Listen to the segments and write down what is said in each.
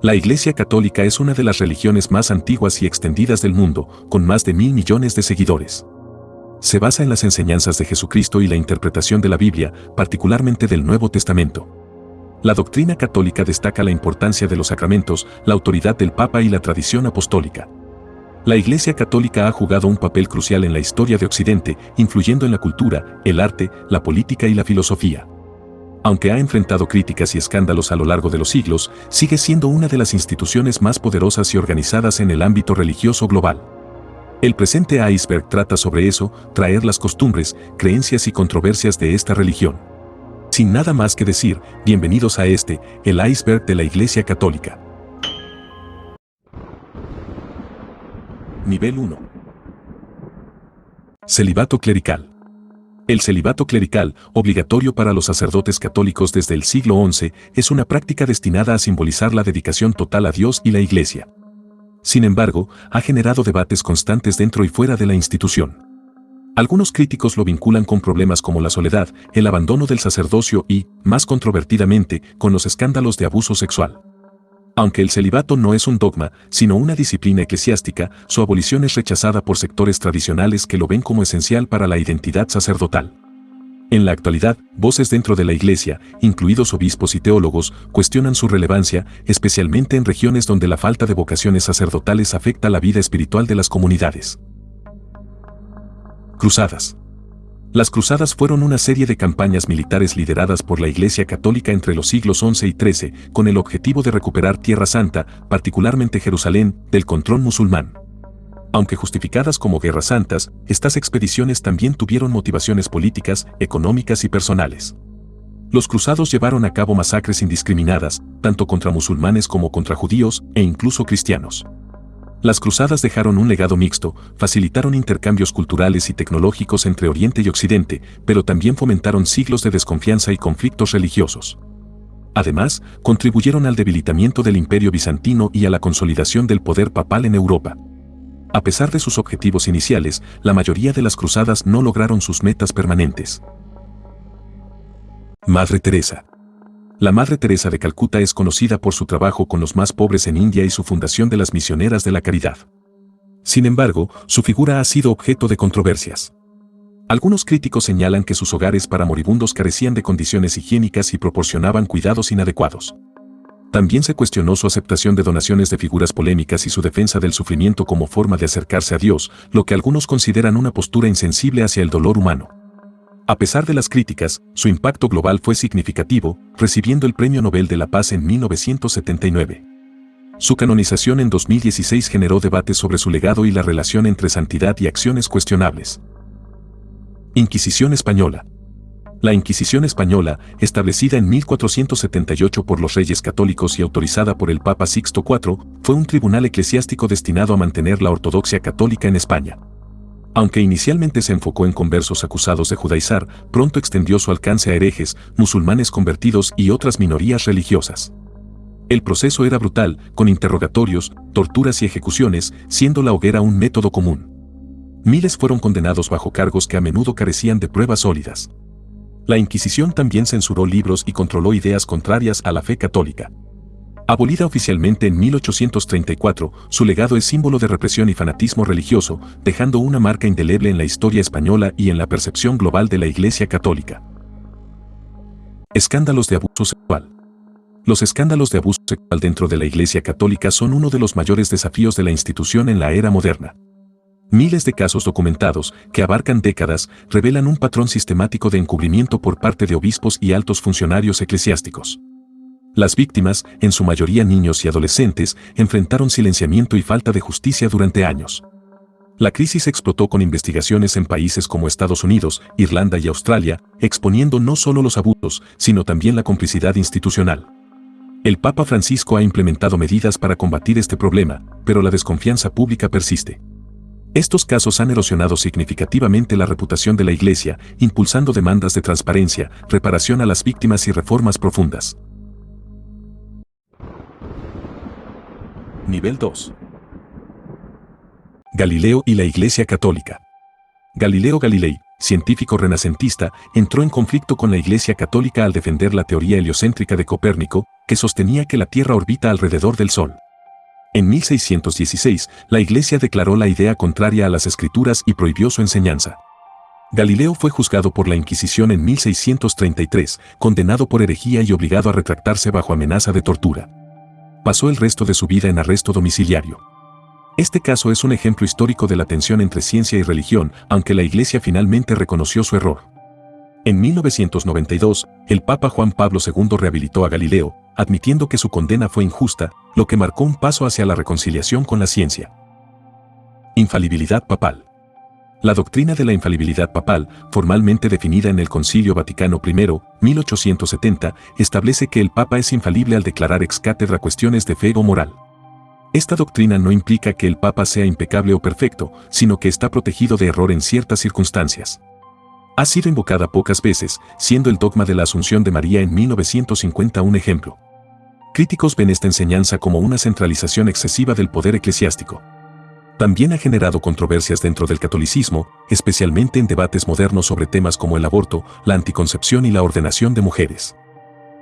La Iglesia Católica es una de las religiones más antiguas y extendidas del mundo, con más de 1.000 millones de seguidores. Se basa en las enseñanzas de Jesucristo y la interpretación de la Biblia, particularmente del Nuevo Testamento. La doctrina católica destaca la importancia de los sacramentos, la autoridad del Papa y la tradición apostólica. La Iglesia Católica ha jugado un papel crucial en la historia de Occidente, influyendo en la cultura, el arte, la política y la filosofía. Aunque ha enfrentado críticas y escándalos a lo largo de los siglos, sigue siendo una de las instituciones más poderosas y organizadas en el ámbito religioso global. El presente iceberg trata sobre eso, traer las costumbres, creencias y controversias de esta religión. Sin nada más que decir, bienvenidos a el iceberg de la Iglesia Católica. Nivel 1. Celibato clerical. El celibato clerical, obligatorio para los sacerdotes católicos desde el siglo XI, es una práctica destinada a simbolizar la dedicación total a Dios y la Iglesia. Sin embargo, ha generado debates constantes dentro y fuera de la institución. Algunos críticos lo vinculan con problemas como la soledad, el abandono del sacerdocio y, más controvertidamente, con los escándalos de abuso sexual. Aunque el celibato no es un dogma, sino una disciplina eclesiástica, su abolición es rechazada por sectores tradicionales que lo ven como esencial para la identidad sacerdotal. En la actualidad, voces dentro de la Iglesia, incluidos obispos y teólogos, cuestionan su relevancia, especialmente en regiones donde la falta de vocaciones sacerdotales afecta la vida espiritual de las comunidades. Cruzadas. Las cruzadas fueron una serie de campañas militares lideradas por la Iglesia Católica entre los siglos XI y XIII, con el objetivo de recuperar Tierra Santa, particularmente Jerusalén, del control musulmán. Aunque justificadas como guerras santas, estas expediciones también tuvieron motivaciones políticas, económicas y personales. Los cruzados llevaron a cabo masacres indiscriminadas, tanto contra musulmanes como contra judíos, e incluso cristianos. Las cruzadas dejaron un legado mixto, facilitaron intercambios culturales y tecnológicos entre Oriente y Occidente, pero también fomentaron siglos de desconfianza y conflictos religiosos. Además, contribuyeron al debilitamiento del Imperio bizantino y a la consolidación del poder papal en Europa. A pesar de sus objetivos iniciales, la mayoría de las cruzadas no lograron sus metas permanentes. Madre Teresa. La Madre Teresa de Calcuta es conocida por su trabajo con los más pobres en India y su fundación de las Misioneras de la Caridad. Sin embargo, su figura ha sido objeto de controversias. Algunos críticos señalan que sus hogares para moribundos carecían de condiciones higiénicas y proporcionaban cuidados inadecuados. También se cuestionó su aceptación de donaciones de figuras polémicas y su defensa del sufrimiento como forma de acercarse a Dios, lo que algunos consideran una postura insensible hacia el dolor humano. A pesar de las críticas, su impacto global fue significativo, recibiendo el Premio Nobel de la Paz en 1979. Su canonización en 2016 generó debates sobre su legado y la relación entre santidad y acciones cuestionables. Inquisición española. La Inquisición española, establecida en 1478 por los Reyes Católicos y autorizada por el Papa Sixto IV, fue un tribunal eclesiástico destinado a mantener la ortodoxia católica en España. Aunque inicialmente se enfocó en conversos acusados de judaizar, pronto extendió su alcance a herejes, musulmanes convertidos y otras minorías religiosas. El proceso era brutal, con interrogatorios, torturas y ejecuciones, siendo la hoguera un método común. Miles fueron condenados bajo cargos que a menudo carecían de pruebas sólidas. La Inquisición también censuró libros y controló ideas contrarias a la fe católica. Abolida oficialmente en 1834, su legado es símbolo de represión y fanatismo religioso, dejando una marca indeleble en la historia española y en la percepción global de la Iglesia Católica. Escándalos de abuso sexual. Los escándalos de abuso sexual dentro de la Iglesia Católica son uno de los mayores desafíos de la institución en la era moderna. Miles de casos documentados, que abarcan décadas, revelan un patrón sistemático de encubrimiento por parte de obispos y altos funcionarios eclesiásticos. Las víctimas, en su mayoría niños y adolescentes, enfrentaron silenciamiento y falta de justicia durante años. La crisis explotó con investigaciones en países como Estados Unidos, Irlanda y Australia, exponiendo no solo los abusos, sino también la complicidad institucional. El Papa Francisco ha implementado medidas para combatir este problema, pero la desconfianza pública persiste. Estos casos han erosionado significativamente la reputación de la Iglesia, impulsando demandas de transparencia, reparación a las víctimas y reformas profundas. Nivel 2. Galileo y la Iglesia Católica. Galileo Galilei, científico renacentista, entró en conflicto con la Iglesia Católica al defender la teoría heliocéntrica de Copérnico, que sostenía que la Tierra orbita alrededor del Sol. En 1616, la Iglesia declaró la idea contraria a las Escrituras y prohibió su enseñanza. Galileo fue juzgado por la Inquisición en 1633, condenado por herejía y obligado a retractarse bajo amenaza de tortura. Pasó el resto de su vida en arresto domiciliario. Este caso es un ejemplo histórico de la tensión entre ciencia y religión, aunque la Iglesia finalmente reconoció su error. En 1992, el Papa Juan Pablo II rehabilitó a Galileo, admitiendo que su condena fue injusta, lo que marcó un paso hacia la reconciliación con la ciencia. Infalibilidad papal. La doctrina de la infalibilidad papal, formalmente definida en el Concilio Vaticano I, 1870, establece que el Papa es infalible al declarar ex cátedra cuestiones de fe o moral. Esta doctrina no implica que el Papa sea impecable o perfecto, sino que está protegido de error en ciertas circunstancias. Ha sido invocada pocas veces, siendo el dogma de la Asunción de María en 1950 un ejemplo. Críticos ven esta enseñanza como una centralización excesiva del poder eclesiástico. También ha generado controversias dentro del catolicismo, especialmente en debates modernos sobre temas como el aborto, la anticoncepción y la ordenación de mujeres.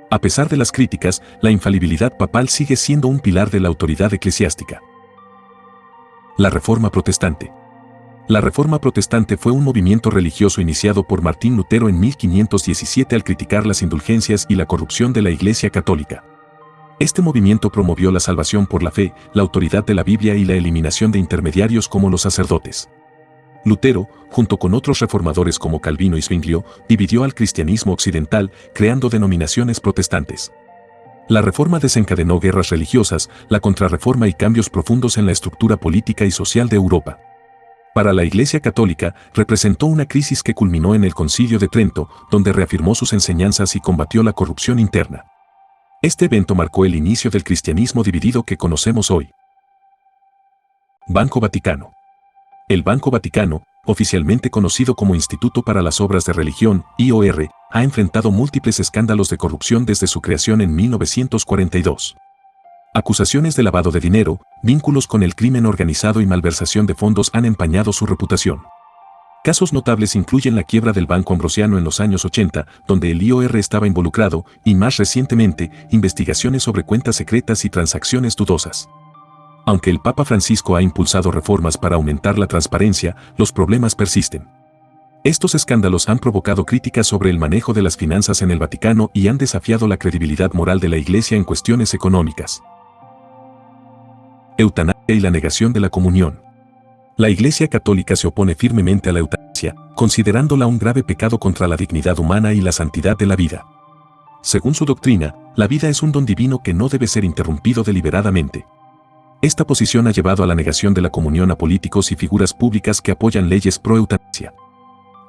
A pesar de las críticas, la infalibilidad papal sigue siendo un pilar de la autoridad eclesiástica. La Reforma Protestante. La Reforma Protestante fue un movimiento religioso iniciado por Martín Lutero en 1517 al criticar las indulgencias y la corrupción de la Iglesia Católica. Este movimiento promovió la salvación por la fe, la autoridad de la Biblia y la eliminación de intermediarios como los sacerdotes. Lutero, junto con otros reformadores como Calvino y Zwinglio, dividió al cristianismo occidental, creando denominaciones protestantes. La Reforma desencadenó guerras religiosas, la Contrarreforma y cambios profundos en la estructura política y social de Europa. Para la Iglesia Católica, representó una crisis que culminó en el Concilio de Trento, donde reafirmó sus enseñanzas y combatió la corrupción interna. Este evento marcó el inicio del cristianismo dividido que conocemos hoy. Banco Vaticano. El Banco Vaticano, oficialmente conocido como Instituto para las Obras de Religión, IOR, ha enfrentado múltiples escándalos de corrupción desde su creación en 1942. Acusaciones de lavado de dinero, vínculos con el crimen organizado y malversación de fondos han empañado su reputación. Casos notables incluyen la quiebra del Banco Ambrosiano en los años 80, donde el IOR estaba involucrado, y más recientemente, investigaciones sobre cuentas secretas y transacciones dudosas. Aunque el Papa Francisco ha impulsado reformas para aumentar la transparencia, los problemas persisten. Estos escándalos han provocado críticas sobre el manejo de las finanzas en el Vaticano y han desafiado la credibilidad moral de la Iglesia en cuestiones económicas. Eutanasia y la negación de la comunión. La Iglesia Católica se opone firmemente a la eutanasia, considerándola un grave pecado contra la dignidad humana y la santidad de la vida. Según su doctrina, la vida es un don divino que no debe ser interrumpido deliberadamente. Esta posición ha llevado a la negación de la comunión a políticos y figuras públicas que apoyan leyes pro-eutanasia.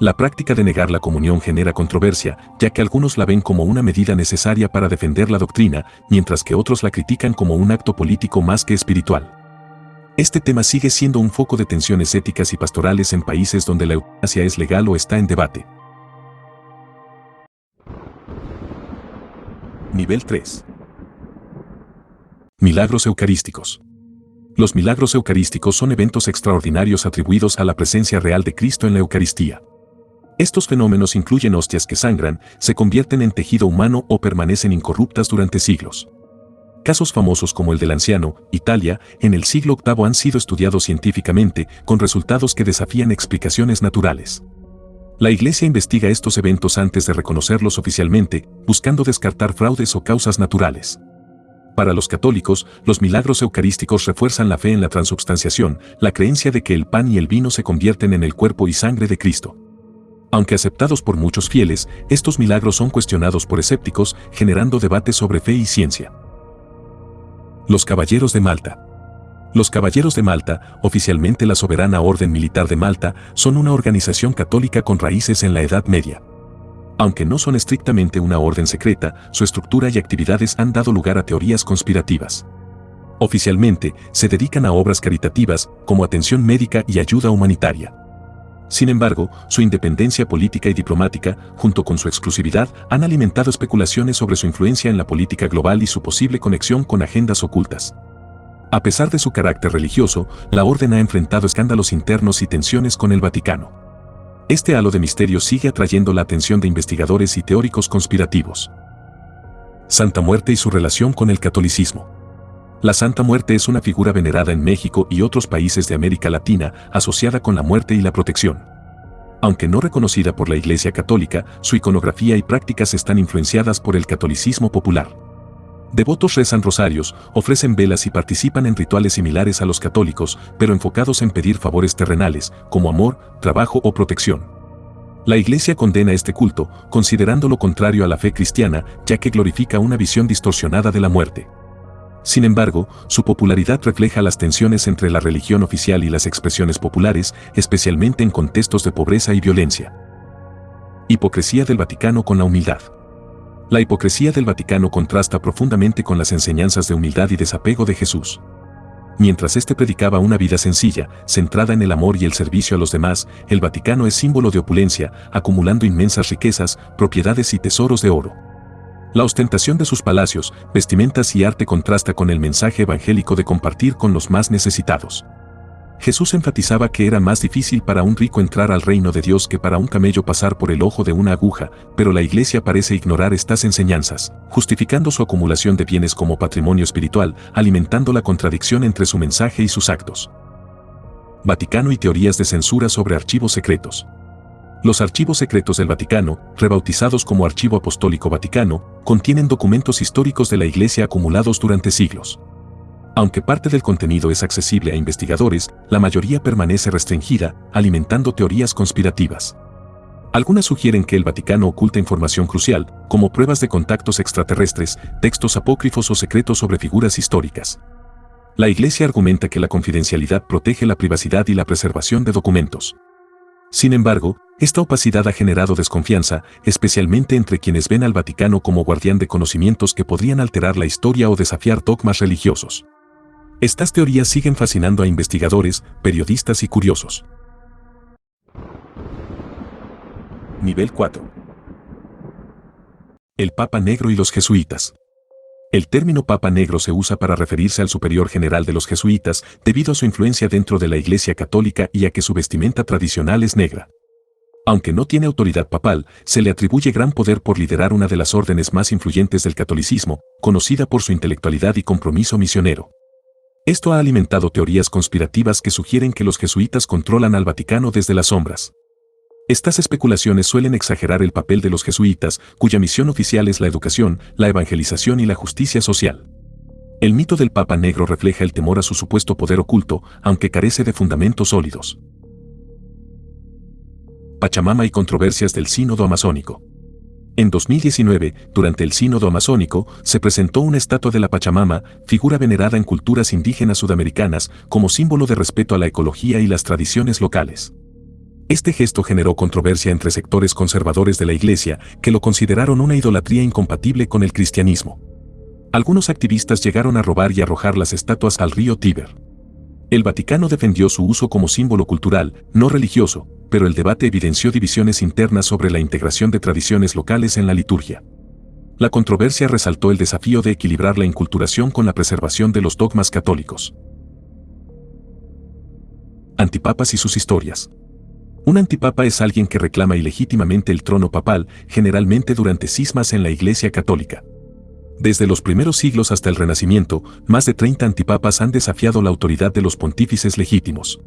La práctica de negar la comunión genera controversia, ya que algunos la ven como una medida necesaria para defender la doctrina, mientras que otros la critican como un acto político más que espiritual. Este tema sigue siendo un foco de tensiones éticas y pastorales en países donde la eutanasia es legal o está en debate. Nivel 3. Milagros eucarísticos. Los milagros eucarísticos son eventos extraordinarios atribuidos a la presencia real de Cristo en la Eucaristía. Estos fenómenos incluyen hostias que sangran, se convierten en tejido humano o permanecen incorruptas durante siglos. Casos famosos como el del anciano, Italia, en el siglo VIII han sido estudiados científicamente, con resultados que desafían explicaciones naturales. La Iglesia investiga estos eventos antes de reconocerlos oficialmente, buscando descartar fraudes o causas naturales. Para los católicos, los milagros eucarísticos refuerzan la fe en la transubstanciación, la creencia de que el pan y el vino se convierten en el cuerpo y sangre de Cristo. Aunque aceptados por muchos fieles, estos milagros son cuestionados por escépticos, generando debates sobre fe y ciencia. Los Caballeros de Malta. Los Caballeros de Malta, oficialmente la Soberana Orden Militar de Malta, son una organización católica con raíces en la Edad Media. Aunque no son estrictamente una orden secreta, su estructura y actividades han dado lugar a teorías conspirativas. Oficialmente, se dedican a obras caritativas, como atención médica y ayuda humanitaria. Sin embargo, su independencia política y diplomática, junto con su exclusividad, han alimentado especulaciones sobre su influencia en la política global y su posible conexión con agendas ocultas. A pesar de su carácter religioso, la orden ha enfrentado escándalos internos y tensiones con el Vaticano. Este halo de misterio sigue atrayendo la atención de investigadores y teóricos conspirativos. Santa Muerte y su relación con el catolicismo. La Santa Muerte es una figura venerada en México y otros países de América Latina, asociada con la muerte y la protección. Aunque no reconocida por la Iglesia Católica, su iconografía y prácticas están influenciadas por el catolicismo popular. Devotos rezan rosarios, ofrecen velas y participan en rituales similares a los católicos, pero enfocados en pedir favores terrenales, como amor, trabajo o protección. La Iglesia condena este culto, considerándolo contrario a la fe cristiana, ya que glorifica una visión distorsionada de la muerte. Sin embargo, su popularidad refleja las tensiones entre la religión oficial y las expresiones populares, especialmente en contextos de pobreza y violencia. Hipocresía del Vaticano con la humildad. La hipocresía del Vaticano contrasta profundamente con las enseñanzas de humildad y desapego de Jesús. Mientras éste predicaba una vida sencilla, centrada en el amor y el servicio a los demás, el Vaticano es símbolo de opulencia, acumulando inmensas riquezas, propiedades y tesoros de oro. La ostentación de sus palacios, vestimentas y arte contrasta con el mensaje evangélico de compartir con los más necesitados. Jesús enfatizaba que era más difícil para un rico entrar al reino de Dios que para un camello pasar por el ojo de una aguja, pero la Iglesia parece ignorar estas enseñanzas, justificando su acumulación de bienes como patrimonio espiritual, alimentando la contradicción entre su mensaje y sus actos. Vaticano y teorías de censura sobre archivos secretos. Los archivos secretos del Vaticano, rebautizados como Archivo Apostólico Vaticano, contienen documentos históricos de la Iglesia acumulados durante siglos. Aunque parte del contenido es accesible a investigadores, la mayoría permanece restringida, alimentando teorías conspirativas. Algunas sugieren que el Vaticano oculta información crucial, como pruebas de contactos extraterrestres, textos apócrifos o secretos sobre figuras históricas. La Iglesia argumenta que la confidencialidad protege la privacidad y la preservación de documentos. Sin embargo, esta opacidad ha generado desconfianza, especialmente entre quienes ven al Vaticano como guardián de conocimientos que podrían alterar la historia o desafiar dogmas religiosos. Estas teorías siguen fascinando a investigadores, periodistas y curiosos. Nivel 4. El Papa Negro y los jesuitas. El término Papa Negro se usa para referirse al superior general de los jesuitas debido a su influencia dentro de la Iglesia Católica y a que su vestimenta tradicional es negra. Aunque no tiene autoridad papal, se le atribuye gran poder por liderar una de las órdenes más influyentes del catolicismo, conocida por su intelectualidad y compromiso misionero. Esto ha alimentado teorías conspirativas que sugieren que los jesuitas controlan al Vaticano desde las sombras. Estas especulaciones suelen exagerar el papel de los jesuitas, cuya misión oficial es la educación, la evangelización y la justicia social. El mito del Papa Negro refleja el temor a su supuesto poder oculto, aunque carece de fundamentos sólidos. Pachamama y controversias del Sínodo Amazónico. En 2019, durante el Sínodo Amazónico, se presentó una estatua de la Pachamama, figura venerada en culturas indígenas sudamericanas, como símbolo de respeto a la ecología y las tradiciones locales. Este gesto generó controversia entre sectores conservadores de la Iglesia, que lo consideraron una idolatría incompatible con el cristianismo. Algunos activistas llegaron a robar y arrojar las estatuas al río Tíber. El Vaticano defendió su uso como símbolo cultural, no religioso, pero el debate evidenció divisiones internas sobre la integración de tradiciones locales en la liturgia. La controversia resaltó el desafío de equilibrar la inculturación con la preservación de los dogmas católicos. Antipapas y sus historias. Un antipapa es alguien que reclama ilegítimamente el trono papal, generalmente durante cismas en la Iglesia Católica. Desde los primeros siglos hasta el Renacimiento, más de 30 antipapas han desafiado la autoridad de los pontífices legítimos.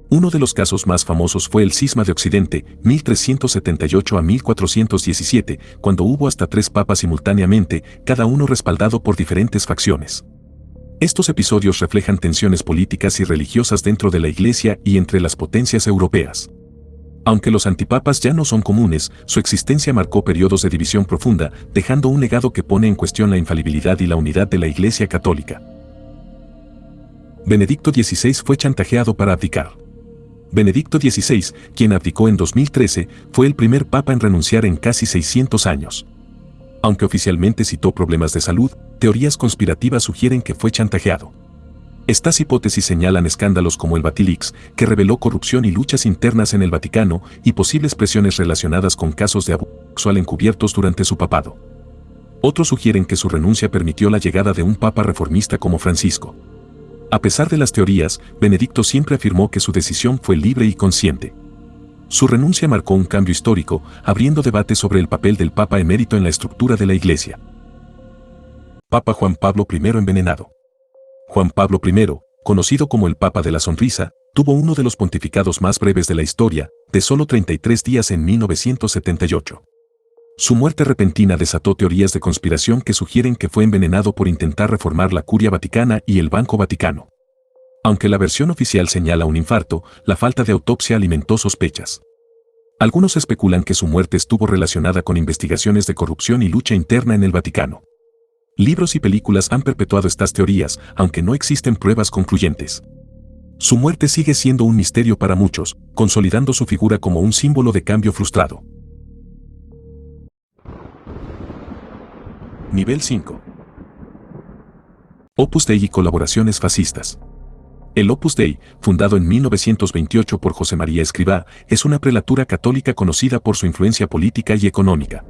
Uno de los casos más famosos fue el Cisma de Occidente, 1378 a 1417, cuando hubo hasta 3 papas simultáneamente, cada uno respaldado por diferentes facciones. Estos episodios reflejan tensiones políticas y religiosas dentro de la Iglesia y entre las potencias europeas. Aunque los antipapas ya no son comunes, su existencia marcó periodos de división profunda, dejando un legado que pone en cuestión la infalibilidad y la unidad de la Iglesia Católica. Benedicto XVI fue chantajeado para abdicar. Benedicto XVI, quien abdicó en 2013, fue el primer papa en renunciar en casi 600 años. Aunque oficialmente citó problemas de salud, teorías conspirativas sugieren que fue chantajeado. Estas hipótesis señalan escándalos como el Vatilix, que reveló corrupción y luchas internas en el Vaticano, y posibles presiones relacionadas con casos de abuso sexual encubiertos durante su papado. Otros sugieren que su renuncia permitió la llegada de un papa reformista como Francisco. A pesar de las teorías, Benedicto siempre afirmó que su decisión fue libre y consciente. Su renuncia marcó un cambio histórico, abriendo debate sobre el papel del Papa emérito en la estructura de la Iglesia. Papa Juan Pablo I envenenado. Juan Pablo I, conocido como el Papa de la Sonrisa, tuvo uno de los pontificados más breves de la historia, de solo 33 días en 1978. Su muerte repentina desató teorías de conspiración que sugieren que fue envenenado por intentar reformar la Curia Vaticana y el Banco Vaticano. Aunque la versión oficial señala un infarto, la falta de autopsia alimentó sospechas. Algunos especulan que su muerte estuvo relacionada con investigaciones de corrupción y lucha interna en el Vaticano. Libros y películas han perpetuado estas teorías, aunque no existen pruebas concluyentes. Su muerte sigue siendo un misterio para muchos, consolidando su figura como un símbolo de cambio frustrado. Nivel 5. Opus Dei y colaboraciones fascistas. El Opus Dei, fundado en 1928 por José María Escrivá, es una prelatura católica conocida por su influencia política y económica.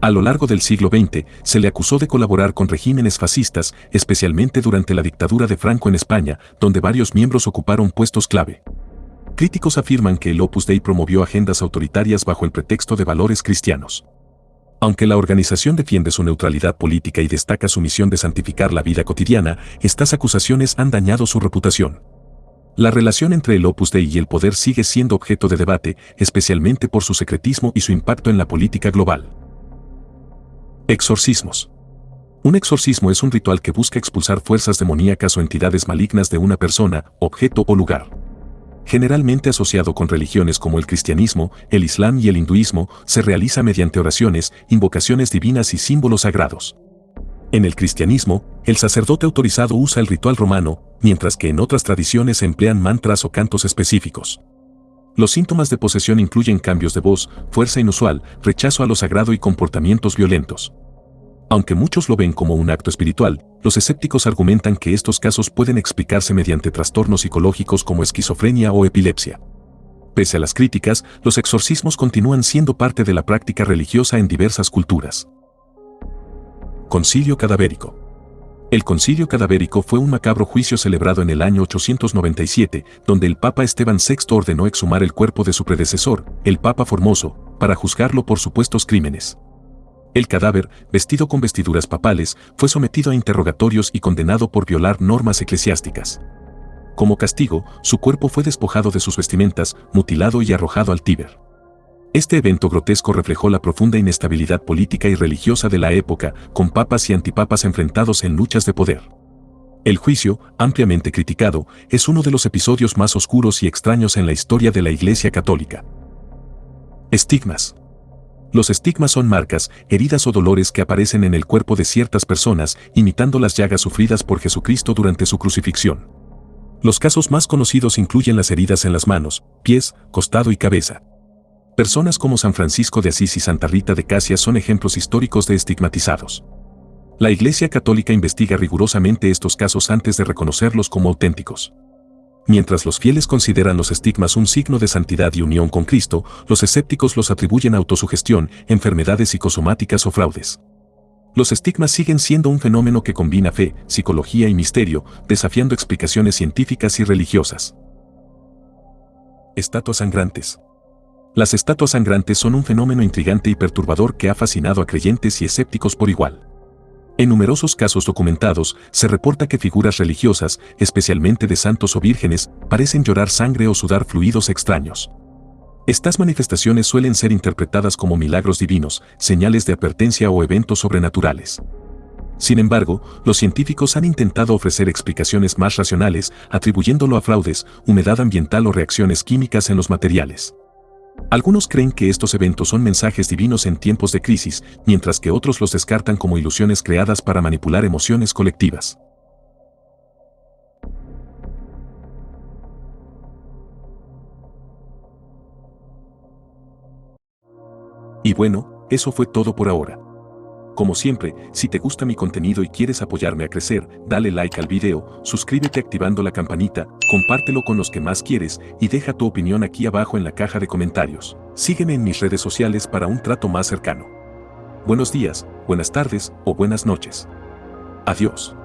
A lo largo del siglo XX, se le acusó de colaborar con regímenes fascistas, especialmente durante la dictadura de Franco en España, donde varios miembros ocuparon puestos clave. Críticos afirman que el Opus Dei promovió agendas autoritarias bajo el pretexto de valores cristianos. Aunque la organización defiende su neutralidad política y destaca su misión de santificar la vida cotidiana, estas acusaciones han dañado su reputación. La relación entre el Opus Dei y el poder sigue siendo objeto de debate, especialmente por su secretismo y su impacto en la política global. Exorcismos. Un exorcismo es un ritual que busca expulsar fuerzas demoníacas o entidades malignas de una persona, objeto o lugar. Generalmente asociado con religiones como el cristianismo, el islam y el hinduismo, se realiza mediante oraciones, invocaciones divinas y símbolos sagrados. En el cristianismo, el sacerdote autorizado usa el ritual romano, mientras que en otras tradiciones se emplean mantras o cantos específicos. Los síntomas de posesión incluyen cambios de voz, fuerza inusual, rechazo a lo sagrado y comportamientos violentos. Aunque muchos lo ven como un acto espiritual, los escépticos argumentan que estos casos pueden explicarse mediante trastornos psicológicos como esquizofrenia o epilepsia. Pese a las críticas, los exorcismos continúan siendo parte de la práctica religiosa en diversas culturas. Concilio cadavérico. El concilio cadavérico fue un macabro juicio celebrado en el año 897, donde el Papa Esteban VI ordenó exhumar el cuerpo de su predecesor, el Papa Formoso, para juzgarlo por supuestos crímenes. El cadáver, vestido con vestiduras papales, fue sometido a interrogatorios y condenado por violar normas eclesiásticas. Como castigo, su cuerpo fue despojado de sus vestimentas, mutilado y arrojado al Tíber. Este evento grotesco reflejó la profunda inestabilidad política y religiosa de la época, con papas y antipapas enfrentados en luchas de poder. El juicio, ampliamente criticado, es uno de los episodios más oscuros y extraños en la historia de la Iglesia Católica. Estigmas. Los estigmas son marcas, heridas o dolores que aparecen en el cuerpo de ciertas personas, imitando las llagas sufridas por Jesucristo durante su crucifixión. Los casos más conocidos incluyen las heridas en las manos, pies, costado y cabeza. Personas como San Francisco de Asís y Santa Rita de Casia son ejemplos históricos de estigmatizados. La Iglesia Católica investiga rigurosamente estos casos antes de reconocerlos como auténticos. Mientras los fieles consideran los estigmas un signo de santidad y unión con Cristo, los escépticos los atribuyen a autosugestión, enfermedades psicosomáticas o fraudes. Los estigmas siguen siendo un fenómeno que combina fe, psicología y misterio, desafiando explicaciones científicas y religiosas. Estatuas sangrantes. Las estatuas sangrantes son un fenómeno intrigante y perturbador que ha fascinado a creyentes y escépticos por igual. En numerosos casos documentados, se reporta que figuras religiosas, especialmente de santos o vírgenes, parecen llorar sangre o sudar fluidos extraños. Estas manifestaciones suelen ser interpretadas como milagros divinos, señales de advertencia o eventos sobrenaturales. Sin embargo, los científicos han intentado ofrecer explicaciones más racionales, atribuyéndolo a fraudes, humedad ambiental o reacciones químicas en los materiales. Algunos creen que estos eventos son mensajes divinos en tiempos de crisis, mientras que otros los descartan como ilusiones creadas para manipular emociones colectivas. Y bueno, eso fue todo por ahora. Como siempre, si te gusta mi contenido y quieres apoyarme a crecer, dale like al video, suscríbete activando la campanita, compártelo con los que más quieres y deja tu opinión aquí abajo en la caja de comentarios. Sígueme en mis redes sociales para un trato más cercano. Buenos días, buenas tardes o buenas noches. Adiós.